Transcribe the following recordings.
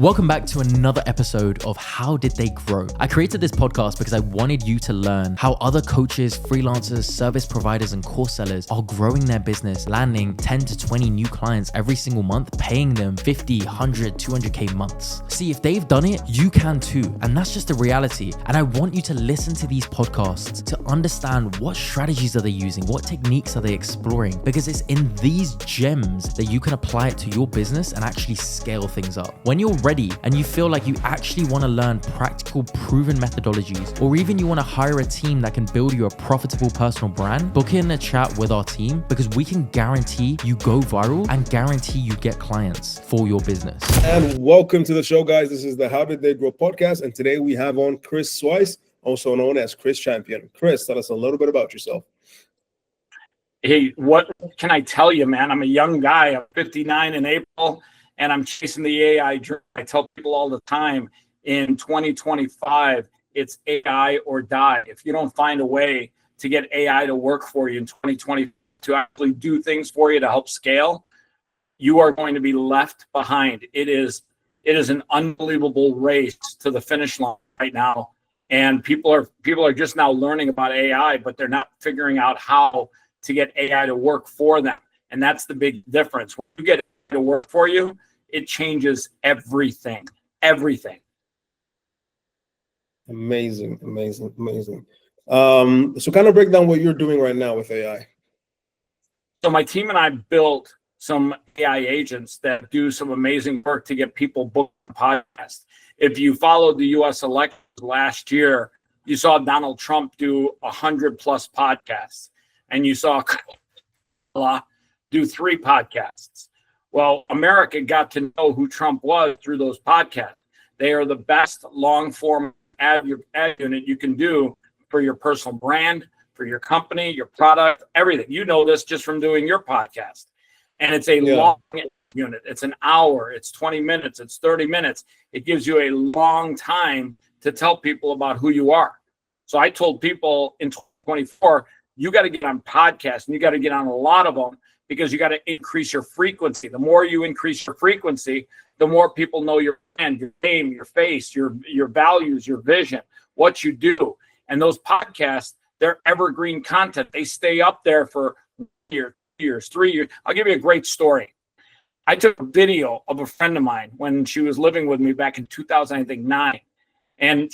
Welcome back to another episode of How Did They Grow? I created this podcast because I wanted you to learn how other coaches, freelancers, service providers, and course sellers are growing their business, landing 10 to 20 new clients every single month, paying them 50, 100, 200K months. See, if they've done it, you can too. And that's just the reality. And I want you to listen to these podcasts to understand what strategies are they using, what techniques are they exploring, because it's in these gems that you can apply it to your business and actually scale things up. When you're ready and you feel like you actually want to learn practical, proven methodologies, or even you want to hire a team that can build you a profitable personal brand, book in a chat with our team because we can guarantee you go viral and guarantee you get clients for your business. And welcome to the show, guys. This is the How Did They Grow podcast. And today we have on Chris Swice, also known as Chris Champion. Chris, tell us a little bit about yourself. Hey, what can I tell you, man? I'm a young guy. I'm 59 in April. And I'm chasing the AI dream. I tell people all the time in 2025, it's AI or die. If you don't find a way to get AI to work for you in 2020, to actually do things for you to help scale, you are going to be left behind. It is an unbelievable race to the finish line right now. And people are just now learning about AI, but they're not figuring out how to get AI to work for them. And that's the big difference. When you get to work for you, it changes everything. Amazing. So kind of break down what you're doing right now with AI. So my team and I built some AI agents that do some amazing work to get people booked on podcasts. If you followed the US election last year, you saw Donald Trump do 100 plus podcasts, and you saw Kamala do 3 podcasts. Well, America got to know who Trump was through those podcasts. They are the best long-form ad unit you can do for your personal brand, for your company, your product, everything. You know this just from doing your podcast. And it's a long unit. It's an hour. It's 20 minutes. It's 30 minutes. It gives you a long time to tell people about who you are. So I told people in 2024, you got to get on podcasts, and you got to get on a lot of them, because you got to increase your frequency. The more you increase your frequency, the more people know your brand, your name, your face, your values, your vision, what you do. And those podcasts, they're evergreen content. They stay up there for years, 3 years. I'll give you a great story. I took a video of a friend of mine when she was living with me back in 2009, and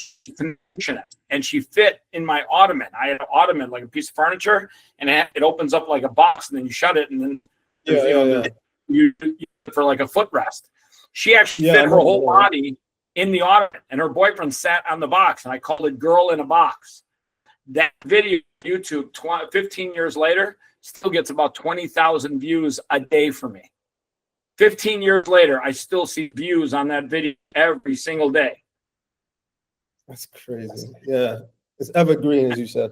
she fit in my ottoman. I had an ottoman, like a piece of furniture, and it opens up like a box, and then you shut it, and then you for like a footrest. She actually fit her whole body in the ottoman, and her boyfriend sat on the box, and I called it Girl in a Box. That video, YouTube, 15 years later, still gets about 20,000 views a day for me. 15 years later, I still see views on that video every single day. That's crazy. Yeah. It's evergreen, as you said.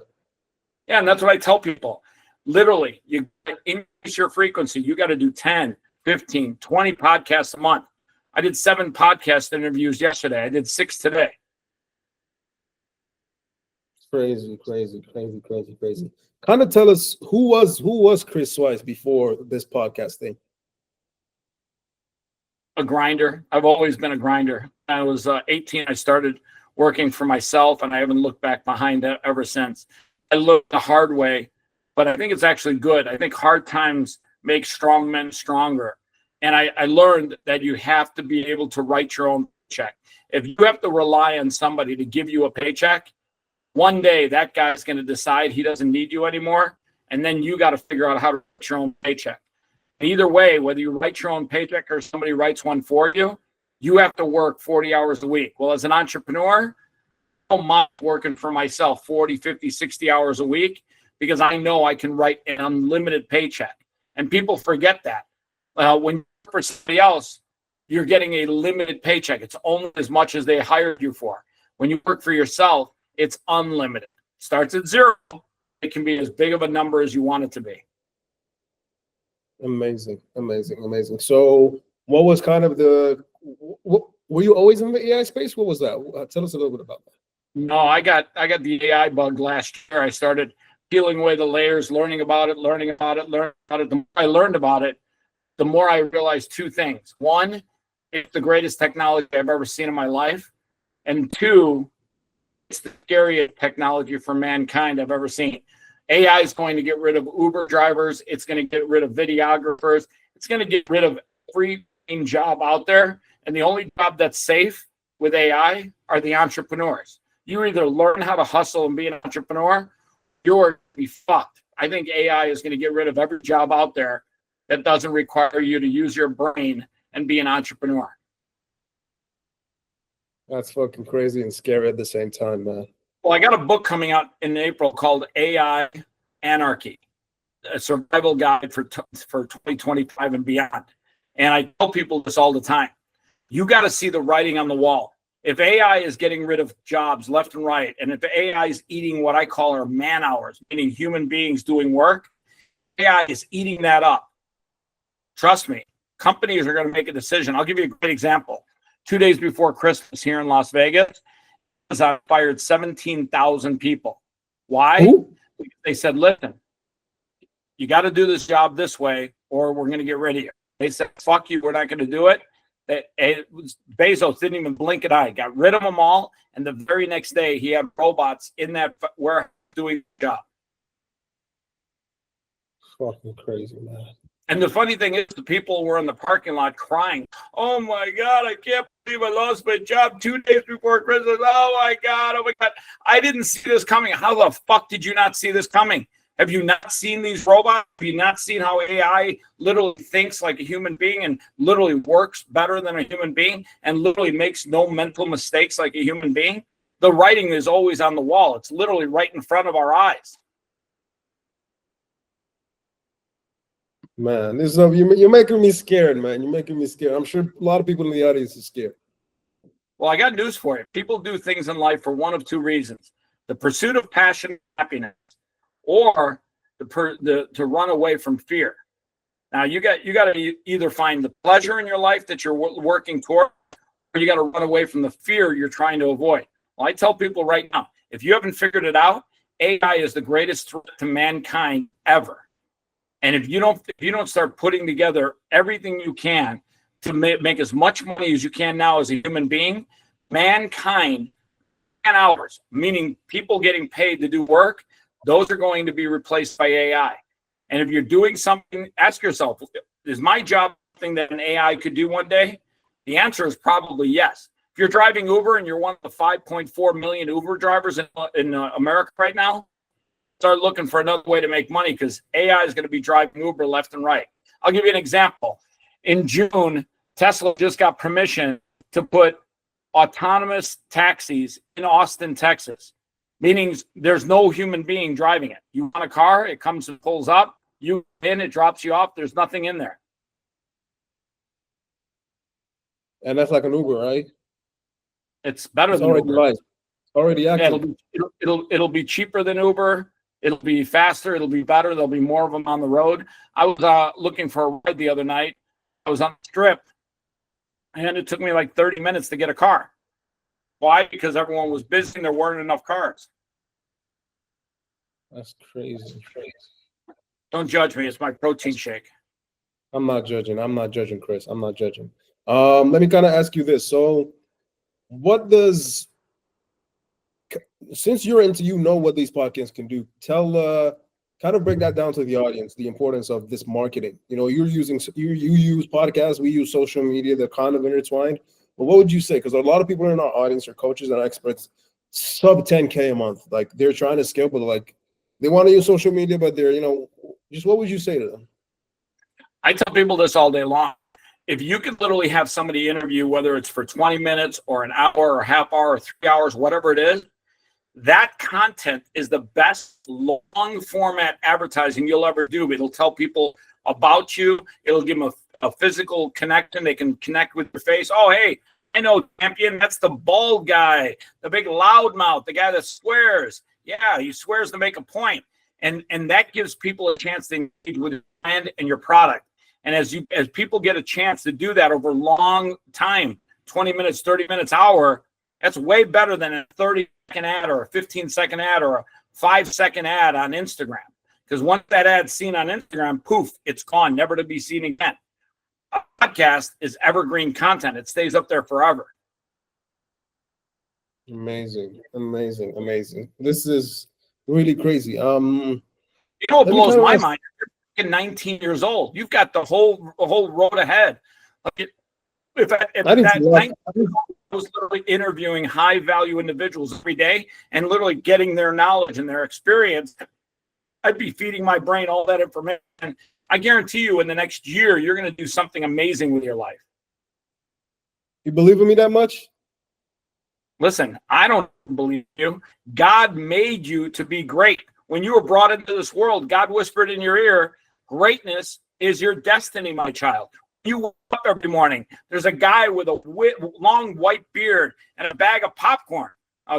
Yeah, and that's what I tell people. Literally, you increase your frequency. You got to do 10, 15, 20 podcasts a month. I did 7 podcast interviews yesterday. I did 6 today. Crazy. Kind of tell us who was Chris Swice before this podcast thing. A grinder. I've always been a grinder. I was 18. I started working for myself, and I haven't looked back behind that ever since. I learned the hard way, but I think it's actually good. I think hard times make strong men stronger. And I learned that you have to be able to write your own check. If you have to rely on somebody to give you a paycheck, one day that guy's going to decide he doesn't need you anymore, and then you got to figure out how to write your own paycheck. Either way, whether you write your own paycheck or somebody writes one for you, you have to work 40 hours a week. Well, as an entrepreneur, I don't mind working for myself 40, 50, 60 hours a week, because I know I can write an unlimited paycheck. And people forget that. When you work for somebody else, you're getting a limited paycheck. It's only as much as they hired you for. When you work for yourself, it's unlimited. It starts at 0. It can be as big of a number as you want it to be. Amazing. So what was kind of were you always in the AI space? What was that? Tell us a little bit about that. No, I got the AI bug last year. I started peeling away the layers, learning about it. The more I learned about it, the more I realized 2 things. One, it's the greatest technology I've ever seen in my life. And two, it's the scariest technology for mankind I've ever seen. AI is going to get rid of Uber drivers. It's going to get rid of videographers. It's going to get rid of every job out there. And the only job that's safe with AI are the entrepreneurs. You either learn how to hustle and be an entrepreneur, you're going to be fucked. I think AI is going to get rid of every job out there that doesn't require you to use your brain and be an entrepreneur. That's fucking crazy and scary at the same time, man. Well, I got a book coming out in April called AI Anarchy, a survival guide for 2025 and beyond. And I tell people this all the time. You got to see the writing on the wall. If AI is getting rid of jobs left and right, and if AI is eating what I call our man hours, meaning human beings doing work, AI is eating that up. Trust me, companies are going to make a decision. I'll give you a great example. 2 days before Christmas here in Las Vegas, I fired 17,000 people. Why? Ooh. They said, listen, you got to do this job this way or we're going to get rid of you. They said, fuck you, we're not going to do it. Bezos didn't even blink an eye, got rid of them all. And the very next day, he had robots in that warehouse doing the job. Fucking crazy, man. And the funny thing is, the people were in the parking lot crying. Oh my God, I can't believe I lost my job 2 days before Christmas. Oh my God. I didn't see this coming. How the fuck did you not see this coming? Have you not seen these robots? Have you not seen how AI literally thinks like a human being and literally works better than a human being and literally makes no mental mistakes like a human being? The writing is always on the wall. It's literally right in front of our eyes. Man, this is you're making me scared, man. You're making me scared. I'm sure a lot of people in the audience are scared. Well, I got news for you. People do things in life for one of two reasons: the pursuit of passion and happiness, or to run away from fear. Now, you got to either find the pleasure in your life that you're working toward, or you got to run away from the fear you're trying to avoid. Well, I tell people right now, if you haven't figured it out, AI is the greatest threat to mankind ever. And if you don't start putting together everything you can to make as much money as you can now as a human being, mankind, 10 hours, meaning people getting paid to do work, those are going to be replaced by AI. And if you're doing something, ask yourself, is my job something that an AI could do one day? The answer is probably yes. If you're driving Uber and you're one of the 5.4 million Uber drivers in America right now, start looking for another way to make money because AI is going to be driving Uber left and right. I'll give you an example. In June, Tesla just got permission to put autonomous taxis in Austin, Texas, meaning there's no human being driving it. You want a car, it comes and pulls up, you in, it drops you off, there's nothing in there. And that's like an Uber, right? It's better than already Uber. Live. Already active. Yeah, it'll be cheaper than Uber. It'll be faster. It'll be better. There'll be more of them on the road. I was looking for a ride the other night. I was on the strip, and it took me like 30 minutes to get a car. Why? Because everyone was busy and there weren't enough cars. That's crazy. Don't judge me. It's my protein shake. I'm not judging, Chris. I'm not judging. Let me kind of ask you this. So what does, since you're into, what these podcasts can do, kind of break that down to the audience, the importance of this marketing. You use podcasts, we use social media, they're kind of intertwined. But what would you say? Because a lot of people in our audience are coaches and experts, sub 10K a month. Like they're trying to scale, but like they want to use social media, but they're, just what would you say to them? I tell people this all day long. If you could literally have somebody interview, whether it's for 20 minutes or an hour or half hour or 3 hours, whatever it is, that content is the best long format advertising you'll ever do. It'll tell people about you. It'll give them a physical connection. They can connect with your face. Oh, hey, I know Champion. That's the bald guy, the big loudmouth, the guy that swears. Yeah, he swears to make a point. And that gives people a chance to engage with your brand and your product. And as people get a chance to do that over long time, 20 minutes, 30 minutes, hour, that's way better than a 30-second ad or a 15-second ad or a 5-second ad on Instagram. Because once that ad's seen on Instagram, poof, it's gone, never to be seen again. A podcast is evergreen content. It stays up there forever. Amazing, amazing, amazing. This is really crazy. You know what Let me blows kinda my ask- mind? You're 19 years old. You've got the whole road ahead. Like if I didn't that see that. 19 I was literally interviewing high value individuals every day and literally getting their knowledge and their experience, I'd be feeding my brain all that information. I guarantee you in the next year, you're going to do something amazing with your life. You believe in me that much? Listen, I don't believe you. God made you to be great. When you were brought into this world, God whispered in your ear, greatness is your destiny, my child. You wake up every morning. There's a guy with a long white beard and a bag of popcorn,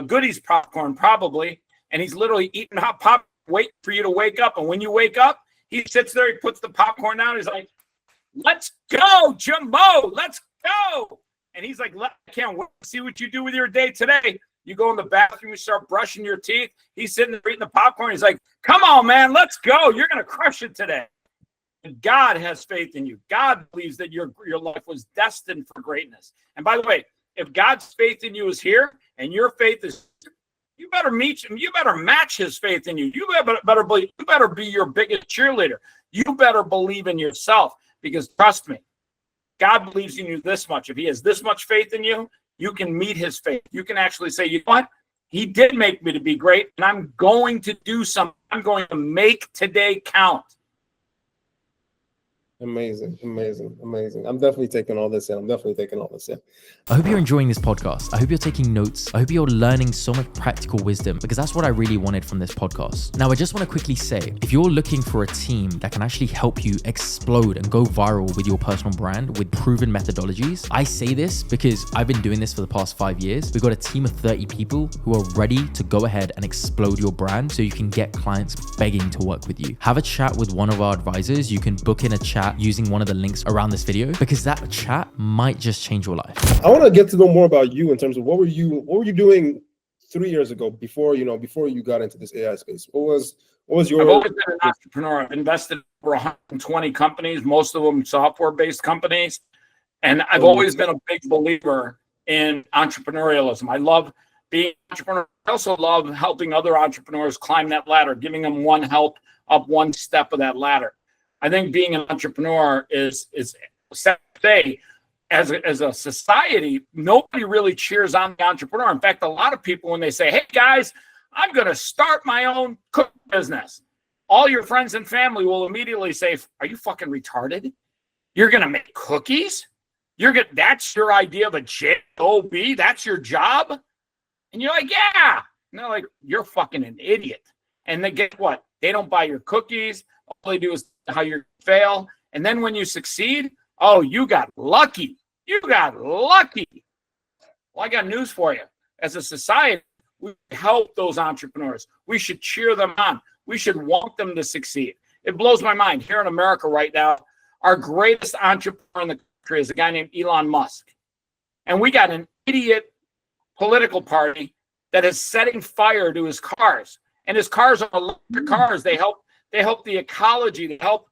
Goodies popcorn probably, and he's literally eating hot pop, waiting for you to wake up. And when you wake up, he sits there, he puts the popcorn down, he's like, let's go, Jumbo, let's go. And he's like, I can't wait to see what you do with your day today. You go in the bathroom, you start brushing your teeth. He's sitting there eating the popcorn. He's like, come on, man, let's go. You're going to crush it today. And God has faith in you. God believes that your life was destined for greatness. And by the way, if God's faith in you is here and your faith is, you better meet him. You better match his faith in you. You better be your biggest cheerleader. You better believe in yourself, because trust me, God believes in you this much. If he has this much faith in you, you can meet his faith. You can actually say, you know what? He did make me to be great, and I'm going to do something. I'm going to make today count. Amazing, amazing, amazing. I'm definitely taking all this in. I hope you're enjoying this podcast. I hope you're taking notes. I hope you're learning so much practical wisdom, because that's what I really wanted from this podcast. Now, I just want to quickly say, if you're looking for a team that can actually help you explode and go viral with your personal brand with proven methodologies, I say this because I've been doing this for the past 5 years. We've got a team of 30 people who are ready to go ahead and explode your brand so you can get clients begging to work with you. Have a chat with one of our advisors. You can book in a chat using one of the links around this video, because that chat might just change your life. I want to get to know more about you in terms of what were you doing 3 years ago before you got into this AI space? What was your? I've always been an entrepreneur. I've invested in over 120 companies, most of them software-based companies, and I've always been a big believer in entrepreneurialism. I love being an entrepreneur. I also love helping other entrepreneurs climb that ladder, giving them one help up one step of that ladder. I think being an entrepreneur is say, as a society, nobody really cheers on the entrepreneur. In fact, a lot of people, when they say, hey guys, I'm going to start my own cook business, all your friends and family will immediately say, are you fucking retarded? You're going to make cookies? That's your idea of a job? That's your job? And you're like, yeah. And they're like, you're fucking an idiot. And then guess what? They don't buy your cookies. All they do is how you fail. And then when you succeed, oh, you got lucky. You got lucky. Well, I got news for you. As a society, we help those entrepreneurs. We should cheer them on. We should want them to succeed. It blows my mind. Here in America right now, our greatest entrepreneur in the country is a guy named Elon Musk. And we got an idiot political party that is setting fire to his cars. And his cars are electric cars. They help the ecology. They help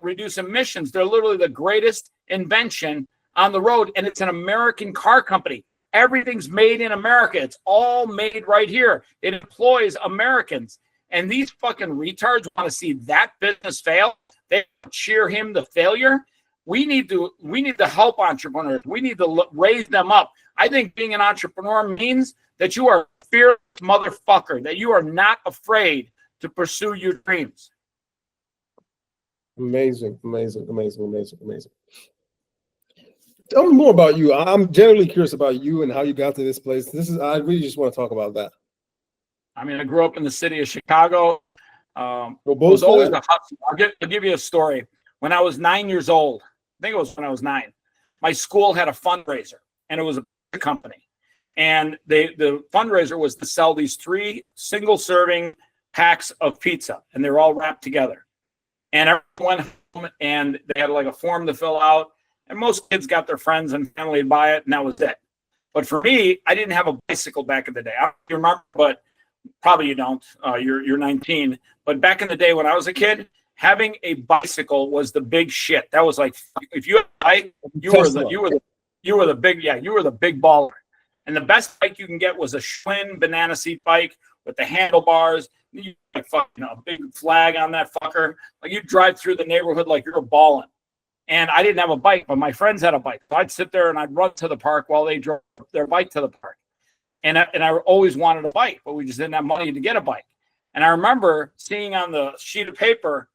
reduce emissions. They're literally the greatest invention on the road, and it's an American car company. Everything's made in America. It's all made right here. It employs Americans, and these fucking retards want to see that business fail. They cheer him to failure. We need to help entrepreneurs. We need to raise them up. I think being an entrepreneur means that you are a fearless motherfucker, that you are not afraid to pursue your dreams. Amazing. Tell me more about you. I'm generally curious about you and how you got to this place. I really just want to talk about that. I mean, I grew up in the city of Chicago. I Well, was always a hustler. I'll give you a story. When I was 9 years old, I think it was when I was 9, my school had a fundraiser, and it was a company. And the fundraiser was to sell these 3 single-serving packs of pizza, and they were all wrapped together. And everyone went home, and they had like a form to fill out. And most kids got their friends and family to buy it, and that was it. But for me, I didn't have a bicycle back in the day. I don't remember, but probably you don't. You're 19. But back in the day when I was a kid, having a bicycle was the big shit. That was like, if you had a bike, you were the big baller. And the best bike you can get was a Schwinn banana seat bike with the handlebars. You like fucking a big flag on that fucker. Like you drive through the neighborhood like you're balling. And I didn't have a bike, but my friends had a bike. So I'd sit there and I'd run to the park while they drove their bike to the park. And I always wanted a bike, but we just didn't have money to get a bike. And I remember seeing on the sheet of paper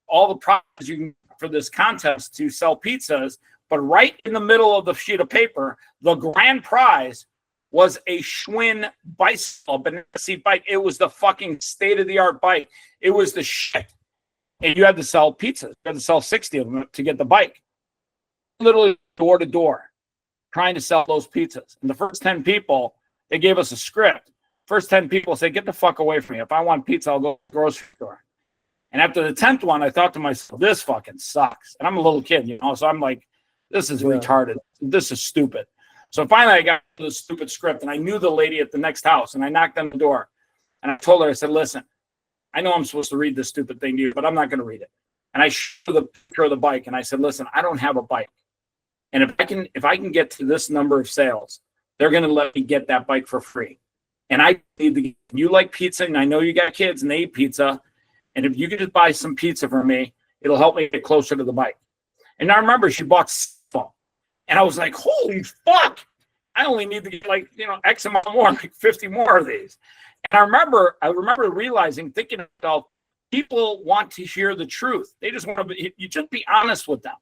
all the prizes you can for this contest to sell pizzas, but right in the middle of the sheet of paper, the grand prize was a Schwinn bicycle, banana seat bike. It was the fucking state-of-the-art bike. It was the shit. And you had to sell pizzas. You had to sell 60 of them to get the bike. Literally door to door, trying to sell those pizzas. And the first 10 people, they gave us a script. First 10 people say, get the fuck away from me. If I want pizza, I'll go to the grocery store. And after the 10th one, I thought to myself, this fucking sucks. And I'm a little kid, you know, so I'm like, this is retarded. This is stupid. So finally, I got the stupid script, and I knew the lady at the next house, and I knocked on the door, and I told her, I said, listen, I know I'm supposed to read this stupid thing to you, but I'm not going to read it. And I showed the picture of the bike, and I said, listen, I don't have a bike. And if I can get to this number of sales, they're going to let me get that bike for free. And I need to, you like pizza, and I know you got kids, and they eat pizza. And if you could just buy some pizza for me, it'll help me get closer to the bike. And I remember she bought some. And I was like, holy fuck. I only need to get like, you know, X amount more, like 50 more of these. And I remember realizing, thinking to myself, people want to hear the truth. They just want to be, you just be honest with them.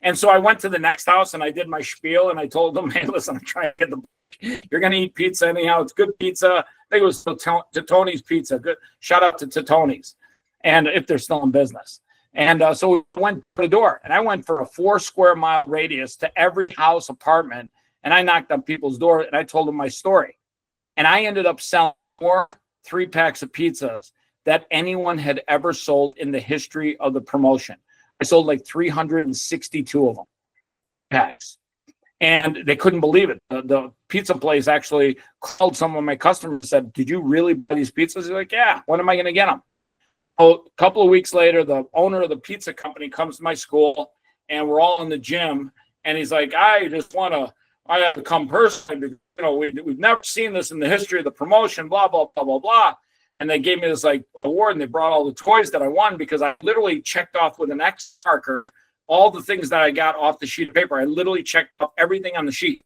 And so I went to the next house and I did my spiel and I told them, hey, listen, I'm trying to get you're going to eat pizza anyhow. It's good pizza. I think it was Totoni's Pizza. Good. Shout out to Totoni's. And if they're still in business. And so we went to the door, and I went for a 4 square mile radius to every house, apartment, and I knocked on people's door, and I told them my story. And I ended up selling more 3-packs of pizzas that anyone had ever sold in the history of the promotion. I sold like 362 of them packs. And they couldn't believe it. The pizza place actually called some of my customers and said, did you really buy these pizzas? They're like, yeah, when am I going to get them? Oh, a couple of weeks later, the owner of the pizza company comes to my school, and we're all in the gym. And he's like, I have to come personally. Because, you know, we've never seen this in the history of the promotion, blah, blah, blah, blah, blah. And they gave me this like award, and they brought all the toys that I won because I literally checked off with an X marker all the things that I got off the sheet of paper. I literally checked off everything on the sheet.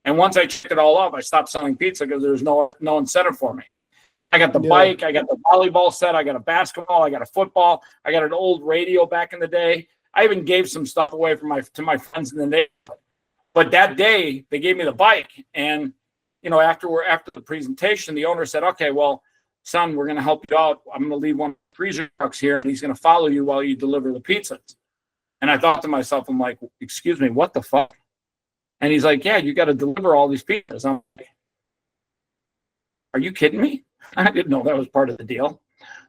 And once I checked it all off, I stopped selling pizza because there was no incentive for me. I got the bike, I got the volleyball set, I got a basketball, I got a football, I got an old radio back in the day. I even gave some stuff away to my friends in the neighborhood. But that day, they gave me the bike. And, you know, after the presentation, the owner said, okay, well, son, we're going to help you out. I'm going to leave one of the freezer trucks here, and he's going to follow you while you deliver the pizzas. And I thought to myself, I'm like, excuse me, what the fuck? And he's like, yeah, you got to deliver all these pizzas. I'm like, are you kidding me? I didn't know that was part of the deal.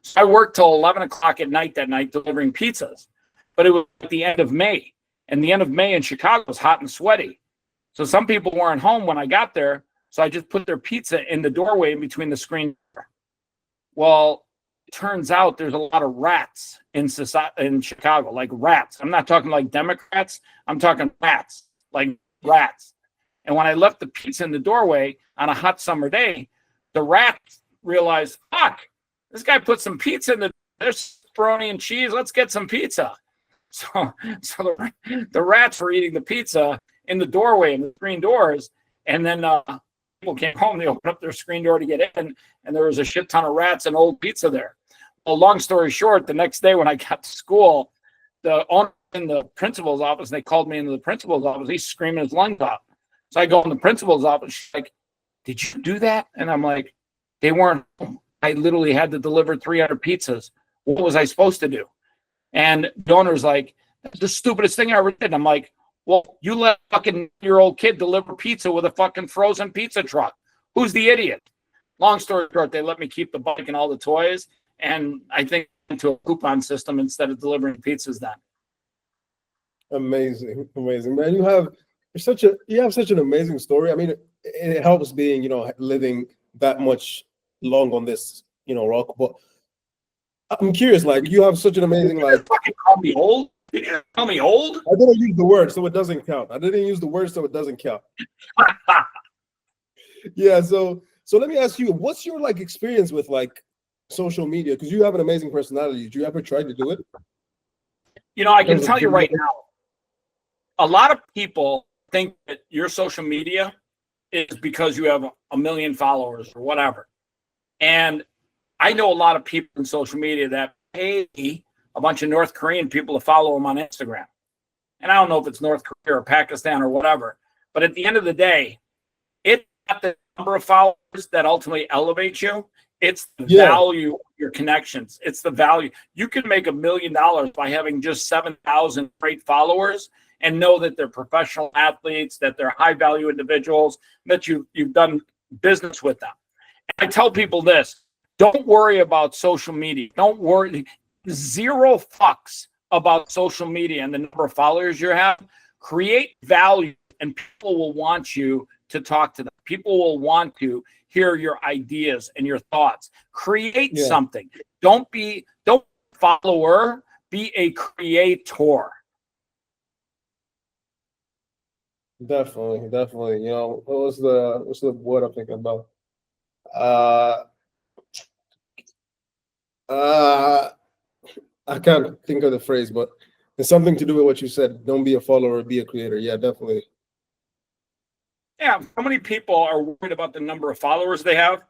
So I worked till 11 o'clock at night that night delivering pizzas. But it was at the end of May. And the end of May in Chicago was hot and sweaty. So some people weren't home when I got there. So I just put their pizza in the doorway in between the screen. Well, it turns out there's a lot of rats in Chicago, like rats. I'm not talking like Democrats. I'm talking rats, like rats. And when I left the pizza in the doorway on a hot summer day, the rats realized, fuck, this guy put some pizza in there's pepperoni and cheese. Let's get some pizza. So the rats were eating the pizza in the doorway in the screen doors. And then people came home, they opened up their screen door to get in, and there was a shit ton of rats and old pizza there. Well, long story short, the next day when I got to school, the owner in the principal's office, they called me into the principal's office. He's screaming his lungs out. So I go in the principal's office. She's like, did you do that? And I'm like, they weren't home. I literally had to deliver 300 pizzas. What was I supposed to do? And the owner's like, that's the stupidest thing I ever did. And I'm like, well, you let a fucking year-old kid deliver pizza with a fucking frozen pizza truck. Who's the idiot? Long story short, they let me keep the bike and all the toys. And I think into a coupon system instead of delivering pizzas then. Amazing, man. You have such an amazing story. I mean, it helps being, you know, living that much long on this, you know, rock. But I'm curious, like you have such an amazing like. Fucking call me old? Did you call me old? I didn't use the word, so it doesn't count. I didn't use the word, so it doesn't count. Yeah, so let me ask you, what's your like experience with like social media? Because you have an amazing personality. Did you ever try to do it? You know, I can tell you right now, a lot of people think that your social media is because you have a million followers or whatever. And I know a lot of people in social media that pay a bunch of North Korean people to follow them on Instagram. And I don't know if it's North Korea or Pakistan or whatever, but at the end of the day, it's not the number of followers that ultimately elevates you. It's the value of your connections. It's the value. You can make $1 million by having just 7,000 great followers and know that they're professional athletes, that they're high value individuals, that you've done business with them. And I tell people this, don't worry about social media. Don't worry. Zero fucks about social media and the number of followers you have. Create value and people will want you to talk to them. People will want to hear your ideas and your thoughts. Create something. Don't follower, be a creator. Definitely. You know, what's the word I'm thinking about? I can't think of the phrase, but it's something to do with what you said. Don't be a follower, be a creator. Yeah, definitely. Yeah, how many people are worried about the number of followers they have,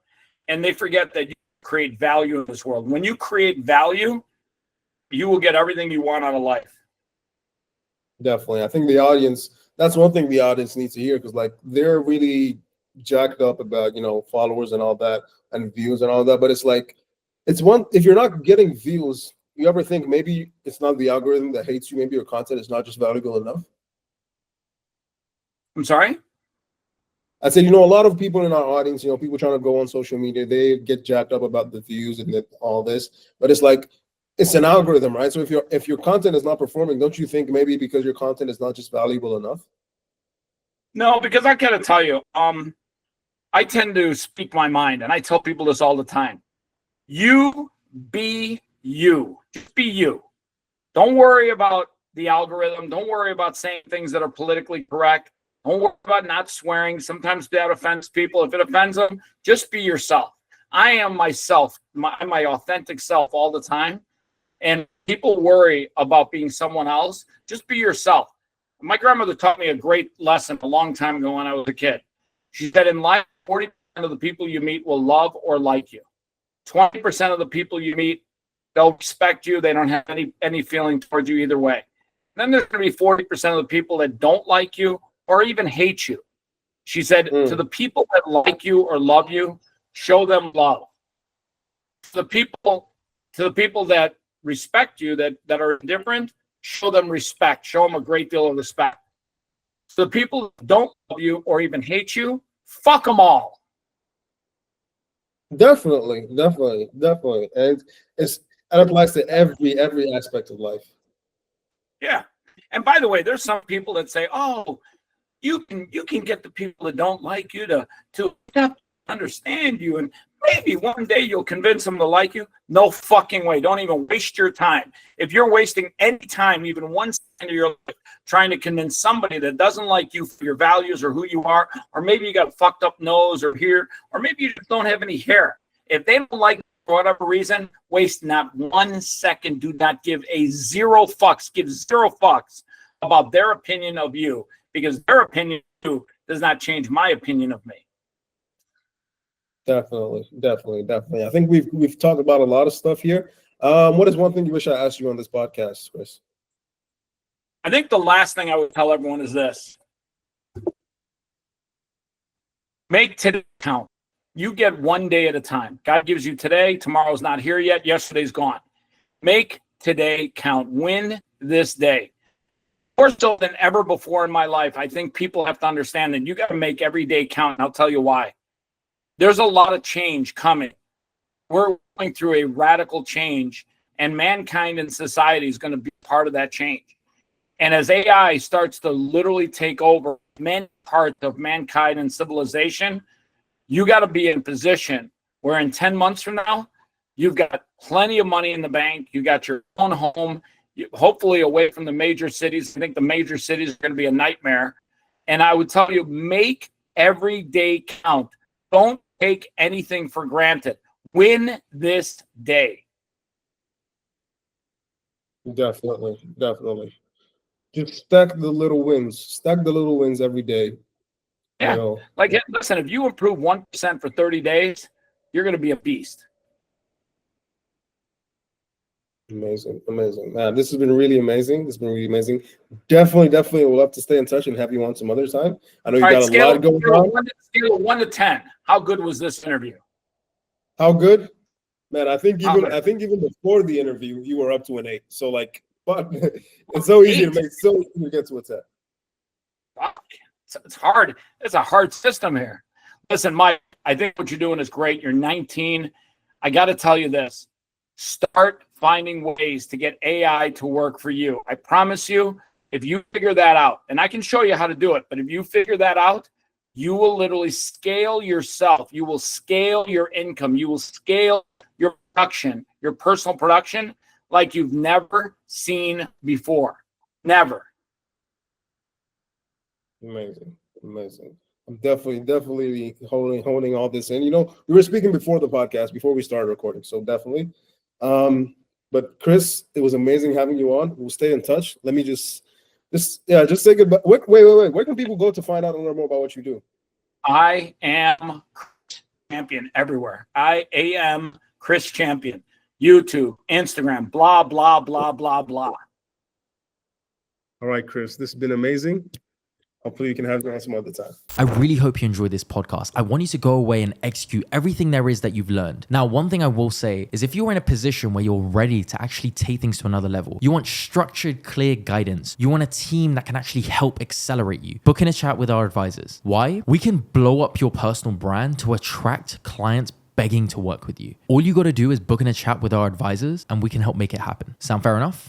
and they forget that you create value in this world. When you create value, you will get everything you want out of life. Definitely. I think the audience, that's one thing the audience needs to hear, because like they're really jacked up about, you know, followers and all that and views and all that. But it's like, it's one, if you're not getting views, you ever think maybe it's not the algorithm that hates you, maybe your content is not just valuable enough? I'm sorry? I said, you know, a lot of people in our audience, you know, people trying to go on social media, they get jacked up about the views and all this, but it's like, it's an algorithm, right? So if your content is not performing, don't you think maybe because your content is not just valuable enough? No, because I gotta tell you, I tend to speak my mind, and I tell people this all the time. You be you. Just be you. Don't worry about the algorithm. Don't worry about saying things that are politically correct. Don't worry about not swearing. Sometimes that offends people. If it offends them, just be yourself. I am myself, my authentic self all the time. And people worry about being someone else. Just be yourself. My grandmother taught me a great lesson a long time ago when I was a kid. She said, in life, 40% of the people you meet will love or like you. 20% of the people you meet, they'll respect you. They don't have any feeling towards you either way. Then there's going to be 40% of the people that don't like you or even hate you. She said, to the people that like you or love you, show them love. To the people that respect you, that are indifferent, show them respect. Show them a great deal of respect. So the people that don't love you or even hate you, fuck them all. Definitely. And it applies to every aspect of life. Yeah. And by the way, there's some people that say, oh, you can get the people that don't like you to understand you, and maybe one day you'll convince them to like you. No fucking way. Don't even waste your time. If you're wasting any time, even 1 second of your life, trying to convince somebody that doesn't like you for your values or who you are, or maybe you got a fucked up nose or here, or maybe you just don't have any hair. If they don't like you for whatever reason, waste not 1 second. Do not give zero fucks. Give zero fucks about their opinion of you, because their opinion of you does not change my opinion of me. Definitely. I think we've talked about a lot of stuff here. What is one thing you wish I asked you on this podcast, Chris? I think the last thing I would tell everyone is this. Make today count. You get one day at a time. God gives you today. Tomorrow's not here yet. Yesterday's gone. Make today count. Win this day. More so than ever before in my life, I think people have to understand that you got to make every day count. And I'll tell you why. There's a lot of change coming. We're going through a radical change, and mankind and society is going to be part of that change. And as AI starts to literally take over many parts of mankind and civilization, you got to be in a position where in 10 months from now, You've got plenty of money in the bank. You got your own home, hopefully away from the major cities. I think the major cities are going to be a nightmare. And I would tell you, make every day count. Don't take anything for granted. Win this day. Definitely. Just stack the little wins. Stack the little wins every day. Yeah. You know, Like, listen, if you improve 1% for 30 days, you're going to be a beast. amazing. Man, this has been really amazing. Definitely we'll have to stay in touch and have you on some other time. I know you got a lot going on. Scale of 1 to 10. How good was this interview? How good? Man, I think even before the interview, you were up to an 8. So like, but it's so easy to get to a 10. Fuck. It's hard. It's a hard system here. Listen, Mike, I think what you're doing is great. You're 19. I got to tell you this. Start finding ways to get AI to work for you. I promise you, if you figure that out, and I can show you how to do it, but if you figure that out, you will literally scale yourself. You will scale your income. You will scale your production, your personal production, like you've never seen before. Never. Amazing. I'm definitely holding all this in. You know, we were speaking before the podcast, before we started recording, so definitely. But Chris, it was amazing having you on. We'll stay in touch. Let me just say goodbye. Wait. Where can people go to find out and learn more about what you do? I am Chris Champion everywhere. I am Chris Champion. YouTube, Instagram, blah, blah, blah, blah, blah. All right, Chris, this has been amazing. Hopefully you can have me on some other time. I really hope you enjoyed this podcast. I want you to go away and execute everything there is that you've learned. Now, one thing I will say is if you're in a position where you're ready to actually take things to another level, you want structured, clear guidance, you want a team that can actually help accelerate you, book in a chat with our advisors. Why? We can blow up your personal brand to attract clients begging to work with you. All you got to do is book in a chat with our advisors and we can help make it happen. Sound fair enough?